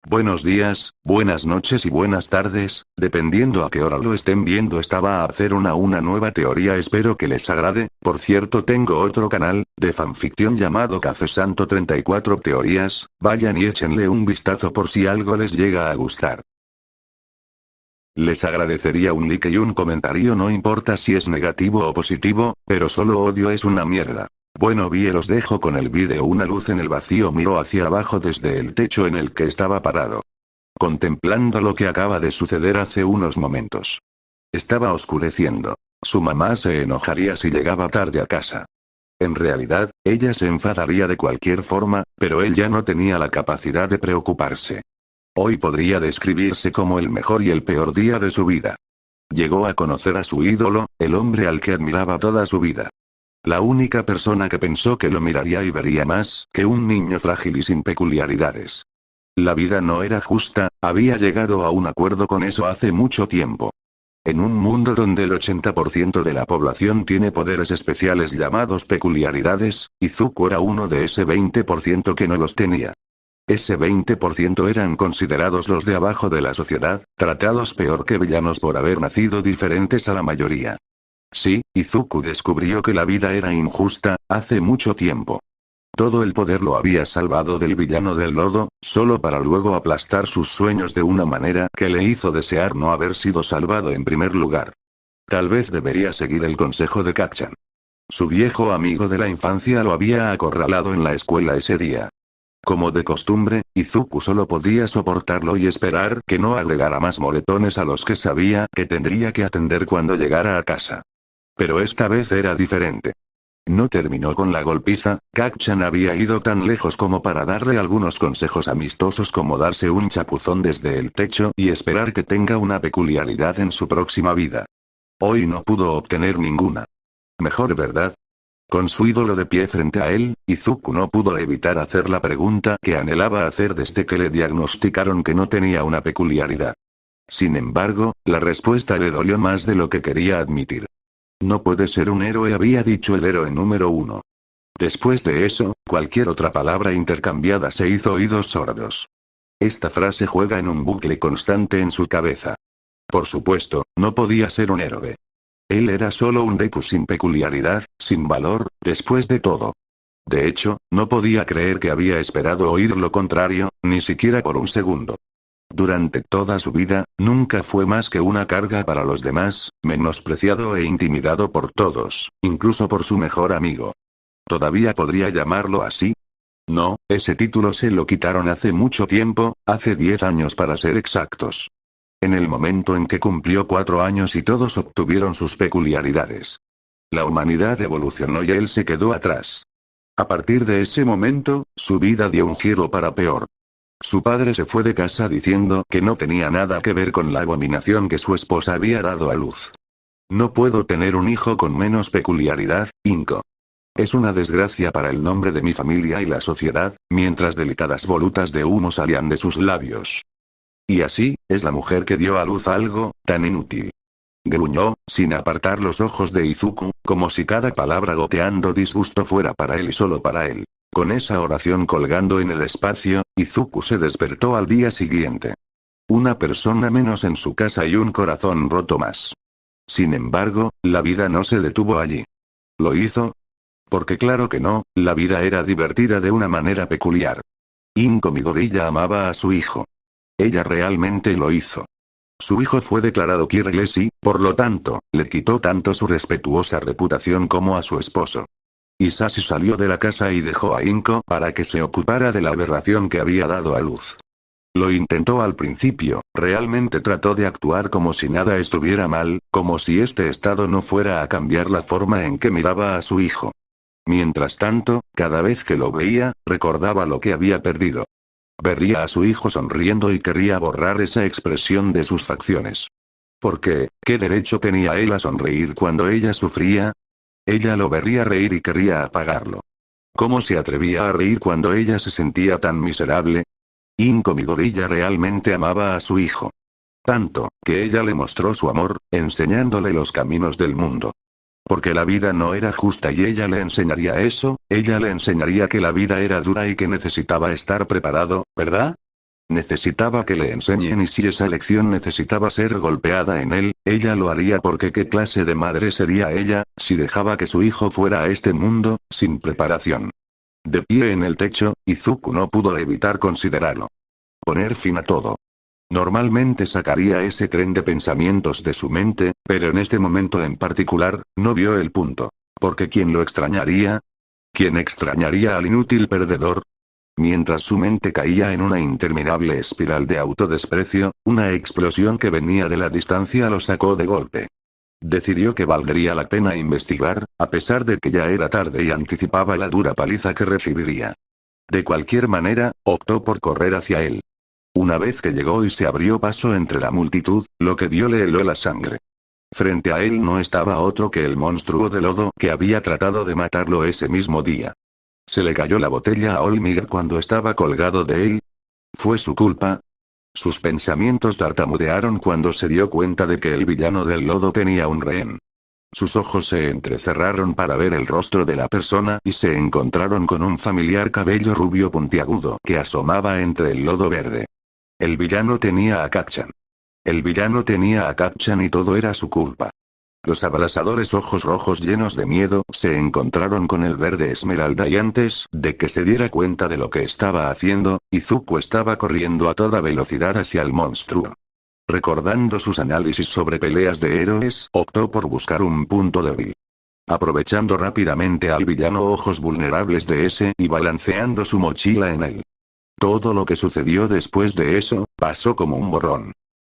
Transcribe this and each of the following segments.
Buenos días, buenas noches y buenas tardes, dependiendo a qué hora lo estén viendo. Estaba a hacer una nueva teoría, espero que les agrade. Por cierto, tengo otro canal, de fanficción llamado Café Santo 34 Teorías, vayan y échenle un vistazo por si algo les llega a gustar. Les agradecería un like y un comentario, no importa si es negativo o positivo, pero solo odio es una mierda. Bueno, los dejo con el vídeo. Una luz en el vacío miró hacia abajo desde el techo en el que estaba parado, contemplando lo que acaba de suceder hace unos momentos. Estaba oscureciendo. Su mamá se enojaría si llegaba tarde a casa. En realidad, ella se enfadaría de cualquier forma, pero él ya no tenía la capacidad de preocuparse. Hoy podría describirse como el mejor y el peor día de su vida. Llegó a conocer a su ídolo, el hombre al que admiraba toda su vida. La única persona que pensó que lo miraría y vería más que un niño frágil y sin peculiaridades. La vida no era justa, había llegado a un acuerdo con eso hace mucho tiempo. En un mundo donde el 80% de la población tiene poderes especiales llamados peculiaridades, Izuku era uno de ese 20% que no los tenía. Ese 20% eran considerados los de abajo de la sociedad, tratados peor que villanos por haber nacido diferentes a la mayoría. Sí, Izuku descubrió que la vida era injusta, hace mucho tiempo. Todo el poder lo había salvado del villano del lodo, solo para luego aplastar sus sueños de una manera que le hizo desear no haber sido salvado en primer lugar. Tal vez debería seguir el consejo de Kacchan. Su viejo amigo de la infancia lo había acorralado en la escuela ese día. Como de costumbre, Izuku solo podía soportarlo y esperar que no agregara más moretones a los que sabía que tendría que atender cuando llegara a casa. Pero esta vez era diferente. No terminó con la golpiza. Kacchan había ido tan lejos como para darle algunos consejos amistosos, como darse un chapuzón desde el techo y esperar que tenga una peculiaridad en su próxima vida. Hoy no pudo obtener ninguna. Mejor, ¿verdad? Con su ídolo de pie frente a él, Izuku no pudo evitar hacer la pregunta que anhelaba hacer desde que le diagnosticaron que no tenía una peculiaridad. Sin embargo, la respuesta le dolió más de lo que quería admitir. No puede ser un héroe, había dicho el héroe número 1. Después de eso, cualquier otra palabra intercambiada se hizo oídos sordos. Esta frase juega en un bucle constante en su cabeza. Por supuesto, no podía ser un héroe. Él era solo un Deku sin peculiaridad, sin valor, después de todo. De hecho, no podía creer que había esperado oír lo contrario, ni siquiera por un segundo. Durante toda su vida, nunca fue más que una carga para los demás, menospreciado e intimidado por todos, incluso por su mejor amigo. ¿Todavía podría llamarlo así? No, ese título se lo quitaron hace mucho tiempo, hace 10 años para ser exactos. En el momento en que cumplió 4 años y todos obtuvieron sus peculiaridades. La humanidad evolucionó y él se quedó atrás. A partir de ese momento, su vida dio un giro para peor. Su padre se fue de casa diciendo que no tenía nada que ver con la abominación que su esposa había dado a luz. No puedo tener un hijo con menos peculiaridad, Inko. Es una desgracia para el nombre de mi familia y la sociedad, mientras delicadas volutas de humo salían de sus labios. Y así, es la mujer que dio a luz algo tan inútil. Gruñó, sin apartar los ojos de Izuku, como si cada palabra goteando disgusto fuera para él y solo para él. Con esa oración colgando en el espacio, Izuku se despertó al día siguiente. Una persona menos en su casa y un corazón roto más. Sin embargo, la vida no se detuvo allí. ¿Lo hizo? Porque claro que no, la vida era divertida de una manera peculiar. Inko Midoriya amaba a su hijo. Ella realmente lo hizo. Su hijo fue declarado Killer y, por lo tanto, le quitó tanto su respetuosa reputación como a su esposo. Isashi salió de la casa y dejó a Inko para que se ocupara de la aberración que había dado a luz. Lo intentó al principio, realmente trató de actuar como si nada estuviera mal, como si este estado no fuera a cambiar la forma en que miraba a su hijo. Mientras tanto, cada vez que lo veía, recordaba lo que había perdido. Vería a su hijo sonriendo y quería borrar esa expresión de sus facciones. Porque, ¿qué derecho tenía él a sonreír cuando ella sufría? Ella lo vería reír y quería apagarlo. ¿Cómo se atrevía a reír cuando ella se sentía tan miserable? Inko Midoriya realmente amaba a su hijo. Tanto, que ella le mostró su amor, enseñándole los caminos del mundo. Porque la vida no era justa y ella le enseñaría eso, ella le enseñaría que la vida era dura y que necesitaba estar preparado, ¿verdad? Necesitaba que le enseñen y si esa lección necesitaba ser golpeada en él, ella lo haría porque ¿qué clase de madre sería ella, si dejaba que su hijo fuera a este mundo, sin preparación? De pie en el techo, Izuku no pudo evitar considerarlo. Poner fin a todo. Normalmente sacaría ese tren de pensamientos de su mente, pero en este momento en particular, no vio el punto. Porque ¿quién lo extrañaría? ¿Quién extrañaría al inútil perdedor? Mientras su mente caía en una interminable espiral de autodesprecio, una explosión que venía de la distancia lo sacó de golpe. Decidió que valdría la pena investigar, a pesar de que ya era tarde y anticipaba la dura paliza que recibiría. De cualquier manera, optó por correr hacia él. Una vez que llegó y se abrió paso entre la multitud, lo que vio le heló la sangre. Frente a él no estaba otro que el monstruo de lodo que había tratado de matarlo ese mismo día. Se le cayó la botella a Olmig cuando estaba colgado de él. ¿Fue su culpa? Sus pensamientos tartamudearon cuando se dio cuenta de que el villano del lodo tenía un rehén. Sus ojos se entrecerraron para ver el rostro de la persona y se encontraron con un familiar cabello rubio puntiagudo que asomaba entre el lodo verde. El villano tenía a Kacchan. El villano tenía a Kacchan y todo era su culpa. Los abrasadores ojos rojos llenos de miedo se encontraron con el verde esmeralda y antes de que se diera cuenta de lo que estaba haciendo, Izuku estaba corriendo a toda velocidad hacia el monstruo. Recordando sus análisis sobre peleas de héroes, optó por buscar un punto débil. Aprovechando rápidamente al villano ojos vulnerables de ese y balanceando su mochila en él. Todo lo que sucedió después de eso, pasó como un borrón.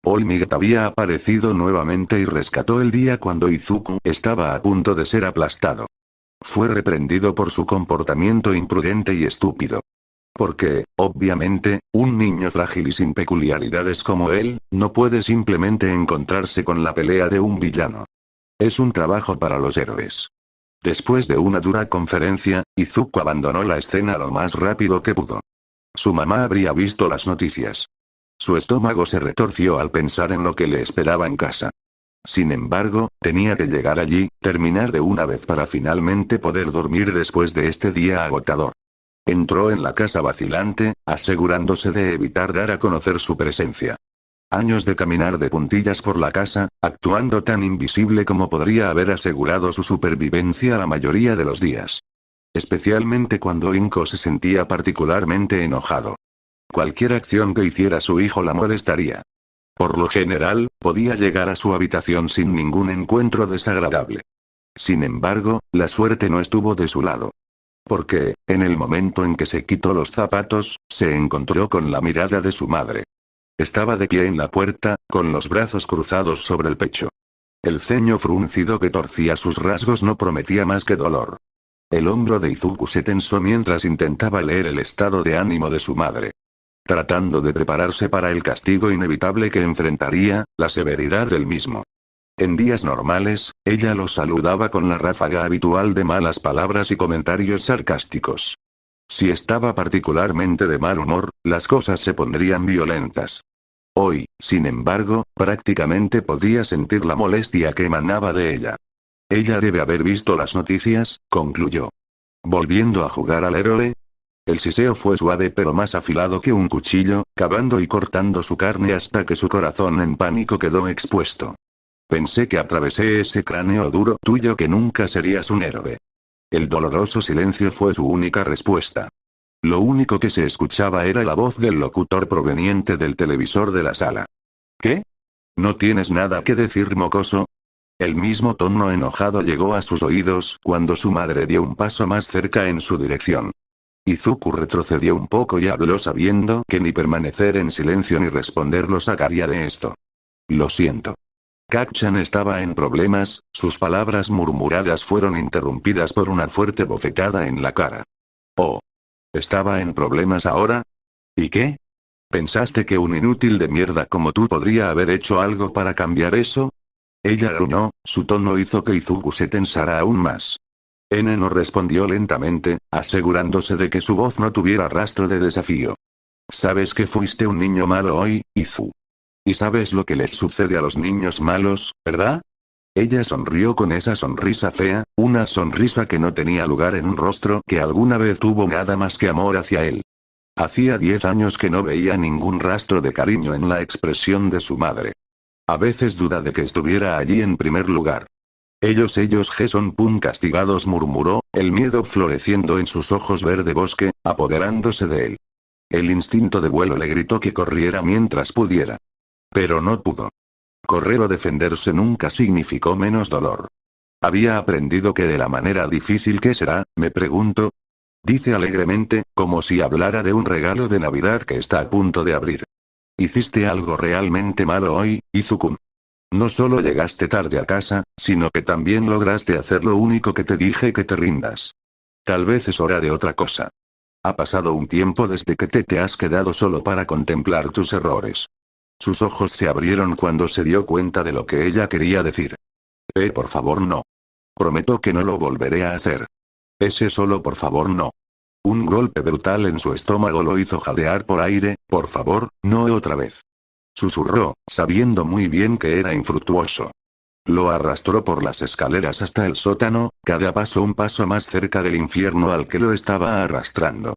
Olmig había aparecido nuevamente y rescató el día cuando Izuku estaba a punto de ser aplastado. Fue reprendido por su comportamiento imprudente y estúpido. Porque, obviamente, un niño frágil y sin peculiaridades como él, no puede simplemente encontrarse con la pelea de un villano. Es un trabajo para los héroes. Después de una dura conferencia, Izuku abandonó la escena lo más rápido que pudo. Su mamá habría visto las noticias. Su estómago se retorció al pensar en lo que le esperaba en casa. Sin embargo, tenía que llegar allí, terminar de una vez para finalmente poder dormir después de este día agotador. Entró en la casa vacilante, asegurándose de evitar dar a conocer su presencia. Años de caminar de puntillas por la casa, actuando tan invisible como podría haber asegurado su supervivencia la mayoría de los días. Especialmente cuando Inko se sentía particularmente enojado. Cualquier acción que hiciera su hijo la molestaría. Por lo general, podía llegar a su habitación sin ningún encuentro desagradable. Sin embargo, la suerte no estuvo de su lado. Porque, en el momento en que se quitó los zapatos, se encontró con la mirada de su madre. Estaba de pie en la puerta, con los brazos cruzados sobre el pecho. El ceño fruncido que torcía sus rasgos no prometía más que dolor. El hombro de Izuku se tensó mientras intentaba leer el estado de ánimo de su madre. Tratando de prepararse para el castigo inevitable que enfrentaría, la severidad del mismo. En días normales, ella lo saludaba con la ráfaga habitual de malas palabras y comentarios sarcásticos. Si estaba particularmente de mal humor, las cosas se pondrían violentas. Hoy, sin embargo, prácticamente podía sentir la molestia que emanaba de ella. Ella debe haber visto las noticias, concluyó. Volviendo a jugar al héroe. El siseo fue suave pero más afilado que un cuchillo, cavando y cortando su carne hasta que su corazón en pánico quedó expuesto. Pensé que atravesé ese cráneo duro tuyo que nunca serías un héroe. El doloroso silencio fue su única respuesta. Lo único que se escuchaba era la voz del locutor proveniente del televisor de la sala. ¿Qué? ¿No tienes nada que decir, mocoso? El mismo tono enojado llegó a sus oídos cuando su madre dio un paso más cerca en su dirección. Izuku retrocedió un poco y habló sabiendo que ni permanecer en silencio ni responder lo sacaría de esto. Lo siento. Kacchan estaba en problemas, sus palabras murmuradas fueron interrumpidas por una fuerte bofetada en la cara. Oh. ¿Estaba en problemas ahora? ¿Y qué? ¿Pensaste que un inútil de mierda como tú podría haber hecho algo para cambiar eso? Ella gruñó, su tono hizo que Izuku se tensara aún más. N no respondió lentamente, asegurándose de que su voz no tuviera rastro de desafío. Sabes que fuiste un niño malo hoy, Izu. Y sabes lo que les sucede a los niños malos, ¿verdad? Ella sonrió con esa sonrisa fea, una sonrisa que no tenía lugar en un rostro que alguna vez tuvo nada más que amor hacia él. Hacía 10 años que no veía ningún rastro de cariño en la expresión de su madre. A veces duda de que estuviera allí en primer lugar. Ellos G son castigados, murmuró, el miedo floreciendo en sus ojos verde bosque, apoderándose de él. El instinto de vuelo le gritó que corriera mientras pudiera. Pero no pudo. Correr o defenderse nunca significó menos dolor. Había aprendido que de la manera difícil que será, me pregunto. Dice alegremente, como si hablara de un regalo de Navidad que está a punto de abrir. Hiciste algo realmente malo hoy, Izuku. No solo llegaste tarde a casa, sino que también lograste hacer lo único que te dije, que te rindas. Tal vez es hora de otra cosa. Ha pasado un tiempo desde que te has quedado solo para contemplar tus errores. Sus ojos se abrieron cuando se dio cuenta de lo que ella quería decir. Por favor no. Prometo que no lo volveré a hacer. Ese solo por favor no. Un golpe brutal en su estómago lo hizo jadear por aire. Por favor, no otra vez. Susurró, sabiendo muy bien que era infructuoso. Lo arrastró por las escaleras hasta el sótano, cada paso un paso más cerca del infierno al que lo estaba arrastrando.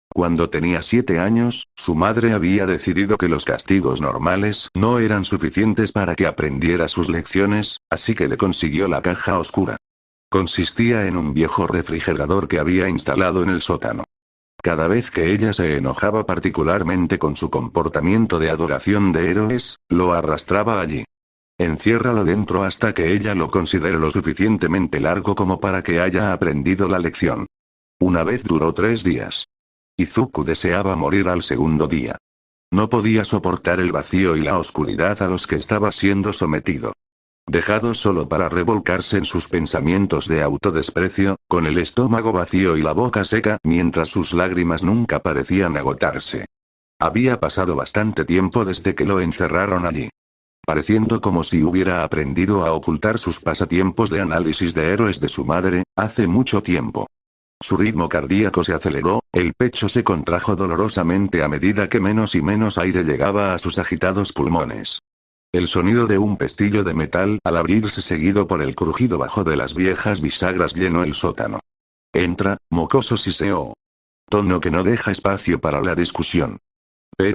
Cuando tenía 7 años, su madre había decidido que los castigos normales no eran suficientes para que aprendiera sus lecciones, así que le consiguió la caja oscura. Consistía en un viejo refrigerador que había instalado en el sótano. Cada vez que ella se enojaba particularmente con su comportamiento de adoración de héroes, lo arrastraba allí. Enciérralo dentro hasta que ella lo considere lo suficientemente largo como para que haya aprendido la lección. Una vez duró 3 días. Izuku deseaba morir al segundo día. No podía soportar el vacío y la oscuridad a los que estaba siendo sometido. Dejado solo para revolcarse en sus pensamientos de autodesprecio, con el estómago vacío y la boca seca, mientras sus lágrimas nunca parecían agotarse. Había pasado bastante tiempo desde que lo encerraron allí. Pareciendo como si hubiera aprendido a ocultar sus pasatiempos de análisis de héroes de su madre, hace mucho tiempo. Su ritmo cardíaco se aceleró, el pecho se contrajo dolorosamente a medida que menos y menos aire llegaba a sus agitados pulmones. El sonido de un pestillo de metal al abrirse seguido por el crujido bajo de las viejas bisagras llenó el sótano. Entra, mocoso, siseó. Tono que no deja espacio para la discusión.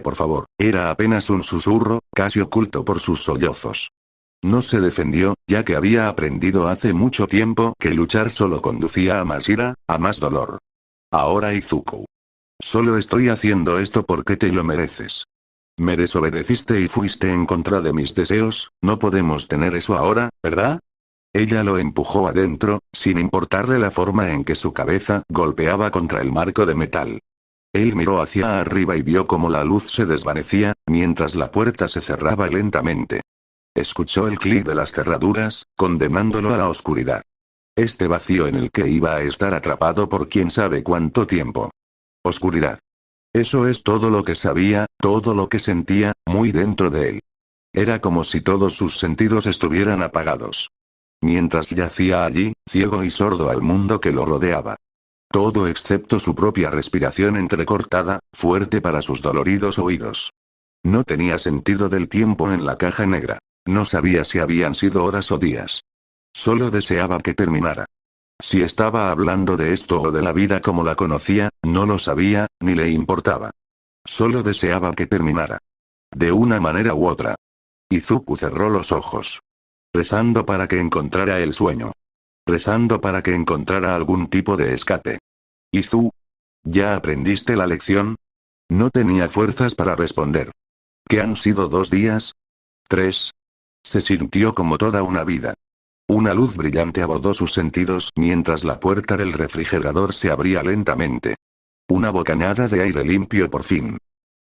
Por favor, era apenas un susurro, casi oculto por sus sollozos. No se defendió, ya que había aprendido hace mucho tiempo que luchar solo conducía a más ira, a más dolor. Ahora Izuku. Solo estoy haciendo esto porque te lo mereces. Me desobedeciste y fuiste en contra de mis deseos, no podemos tener eso ahora, ¿verdad? Ella lo empujó adentro, sin importarle la forma en que su cabeza golpeaba contra el marco de metal. Él miró hacia arriba y vio cómo la luz se desvanecía, mientras la puerta se cerraba lentamente. Escuchó el clic de las cerraduras, condenándolo a la oscuridad. Este vacío en el que iba a estar atrapado por quién sabe cuánto tiempo. Oscuridad. Eso es todo lo que sabía, todo lo que sentía, muy dentro de él. Era como si todos sus sentidos estuvieran apagados. Mientras yacía allí, ciego y sordo al mundo que lo rodeaba. Todo excepto su propia respiración entrecortada, fuerte para sus doloridos oídos. No tenía sentido del tiempo en la caja negra. No sabía si habían sido horas o días. Solo deseaba que terminara. Si estaba hablando de esto o de la vida como la conocía, no lo sabía, ni le importaba. Solo deseaba que terminara. De una manera u otra. Izuku cerró los ojos. Rezando para que encontrara el sueño. Rezando para que encontrara algún tipo de escape. Izu. ¿Ya aprendiste la lección? No tenía fuerzas para responder. ¿Qué han sido 2 días? 3. Se sintió como toda una vida. Una luz brillante abordó sus sentidos mientras la puerta del refrigerador se abría lentamente. Una bocanada de aire limpio por fin.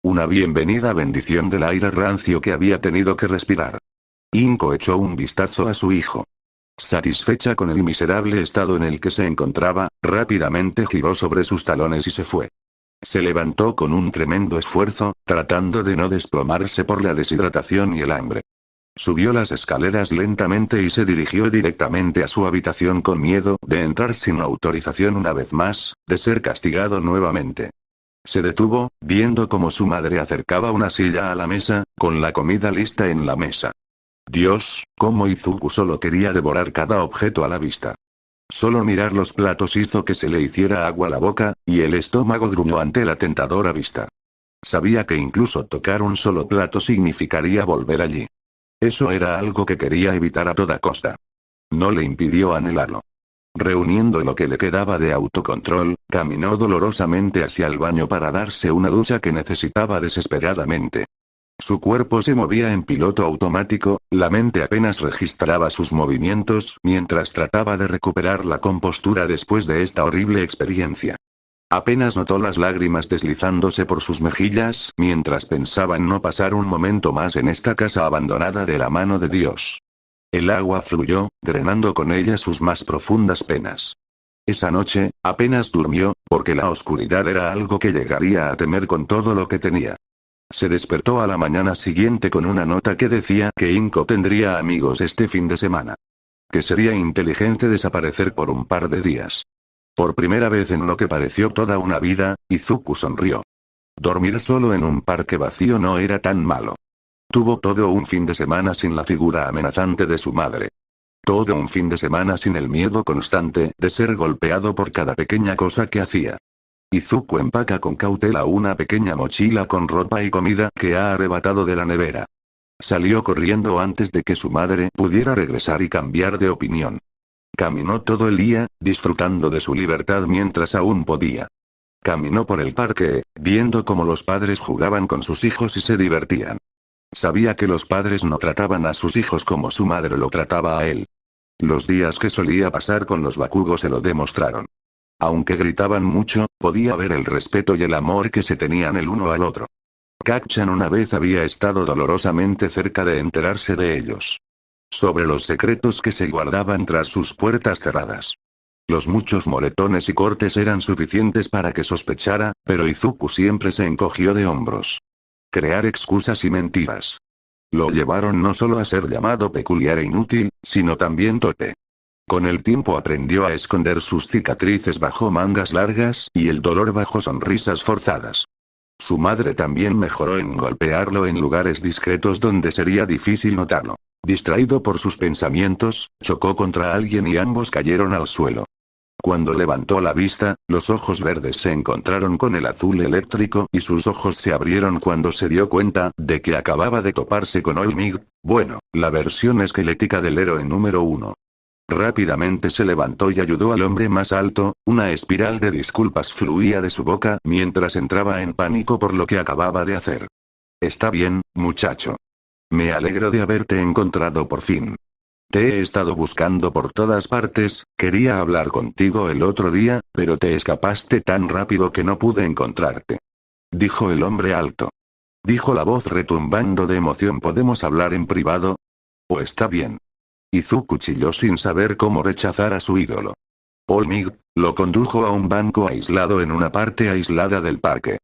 Una bienvenida bendición del aire rancio que había tenido que respirar. Inko echó un vistazo a su hijo. Satisfecha con el miserable estado en el que se encontraba, rápidamente giró sobre sus talones y se fue. Se levantó con un tremendo esfuerzo, tratando de no desplomarse por la deshidratación y el hambre. Subió las escaleras lentamente y se dirigió directamente a su habitación con miedo de entrar sin autorización una vez más, de ser castigado nuevamente. Se detuvo, viendo cómo su madre acercaba una silla a la mesa, con la comida lista en la mesa. Dios, cómo Izuku solo quería devorar cada objeto a la vista. Solo mirar los platos hizo que se le hiciera agua la boca, y el estómago gruñó ante la tentadora vista. Sabía que incluso tocar un solo plato significaría volver allí. Eso era algo que quería evitar a toda costa. No le impidió anhelarlo. Reuniendo lo que le quedaba de autocontrol, caminó dolorosamente hacia el baño para darse una ducha que necesitaba desesperadamente. Su cuerpo se movía en piloto automático, la mente apenas registraba sus movimientos mientras trataba de recuperar la compostura después de esta horrible experiencia. Apenas notó las lágrimas deslizándose por sus mejillas mientras pensaba en no pasar un momento más en esta casa abandonada de la mano de Dios. El agua fluyó, drenando con ella sus más profundas penas. Esa noche, apenas durmió, porque la oscuridad era algo que llegaría a temer con todo lo que tenía. Se despertó a la mañana siguiente con una nota que decía que Inko tendría amigos este fin de semana. Que sería inteligente desaparecer por un par de días. Por primera vez en lo que pareció toda una vida, Izuku sonrió. Dormir solo en un parque vacío no era tan malo. Tuvo todo un fin de semana sin la figura amenazante de su madre. Todo un fin de semana sin el miedo constante de ser golpeado por cada pequeña cosa que hacía. Izuku empaca con cautela una pequeña mochila con ropa y comida que ha arrebatado de la nevera. Salió corriendo antes de que su madre pudiera regresar y cambiar de opinión. Caminó todo el día, disfrutando de su libertad mientras aún podía. Caminó por el parque, viendo cómo los padres jugaban con sus hijos y se divertían. Sabía que los padres no trataban a sus hijos como su madre lo trataba a él. Los días que solía pasar con los Bakugos se lo demostraron. Aunque gritaban mucho, podía ver el respeto y el amor que se tenían el uno al otro. Kacchan una vez había estado dolorosamente cerca de enterarse de ellos. Sobre los secretos que se guardaban tras sus puertas cerradas. Los muchos moretones y cortes eran suficientes para que sospechara, pero Izuku siempre se encogió de hombros. Crear excusas y mentiras. Lo llevaron no solo a ser llamado peculiar e inútil, sino también torpe. Con el tiempo aprendió a esconder sus cicatrices bajo mangas largas y el dolor bajo sonrisas forzadas. Su madre también mejoró en golpearlo en lugares discretos donde sería difícil notarlo. Distraído por sus pensamientos, chocó contra alguien y ambos cayeron al suelo. Cuando levantó la vista, los ojos verdes se encontraron con el azul eléctrico y sus ojos se abrieron cuando se dio cuenta de que acababa de toparse con Olmig, bueno, la versión esquelética del héroe número 1. Rápidamente se levantó y ayudó al hombre más alto, una espiral de disculpas fluía de su boca mientras entraba en pánico por lo que acababa de hacer. Está bien, muchacho. Me alegro de haberte encontrado por fin. Te he estado buscando por todas partes, quería hablar contigo el otro día, pero te escapaste tan rápido que no pude encontrarte. Dijo el hombre alto. Dijo la voz retumbando de emoción. ¿Podemos hablar en privado? ¿O está bien? Izuku chilló sin saber cómo rechazar a su ídolo. Olmig lo condujo a un banco aislado en una parte aislada del parque.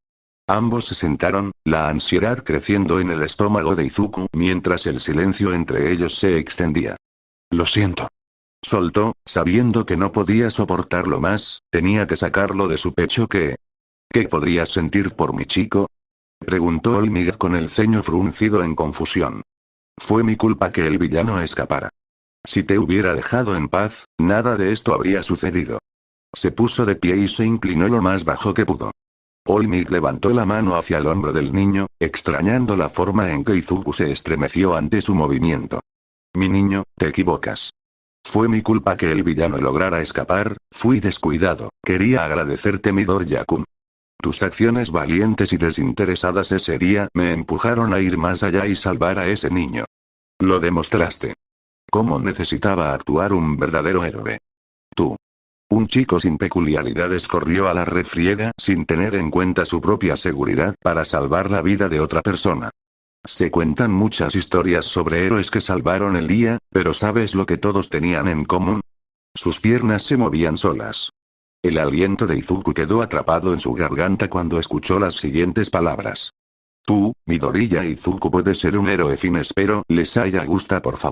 Ambos se sentaron, la ansiedad creciendo en el estómago de Izuku mientras el silencio entre ellos se extendía. Lo siento. Soltó, sabiendo que no podía soportarlo más, tenía que sacarlo de su pecho. ¿Qué podrías sentir por mi chico? Preguntó Olmig con el ceño fruncido en confusión. Fue mi culpa que el villano escapara. Si te hubiera dejado en paz, nada de esto habría sucedido. Se puso de pie y se inclinó lo más bajo que pudo. Olmig levantó la mano hacia el hombro del niño, extrañando la forma en que Izuku se estremeció ante su movimiento. Mi niño, te equivocas. Fue mi culpa que el villano lograra escapar, fui descuidado, quería agradecerte Midoriya-kun. Tus acciones valientes y desinteresadas ese día me empujaron a ir más allá y salvar a ese niño. Lo demostraste. ¿Cómo necesitaba actuar un verdadero héroe? Tú. Un chico sin peculiaridades corrió a la refriega sin tener en cuenta su propia seguridad para salvar la vida de otra persona. Se cuentan muchas historias sobre héroes que salvaron el día, pero ¿sabes lo que todos tenían en común? Sus piernas se movían solas. El aliento de Izuku quedó atrapado en su garganta cuando escuchó las siguientes palabras. Tú, Midoriya Izuku puedes ser un héroe fin. Espero les haya gustado por favor.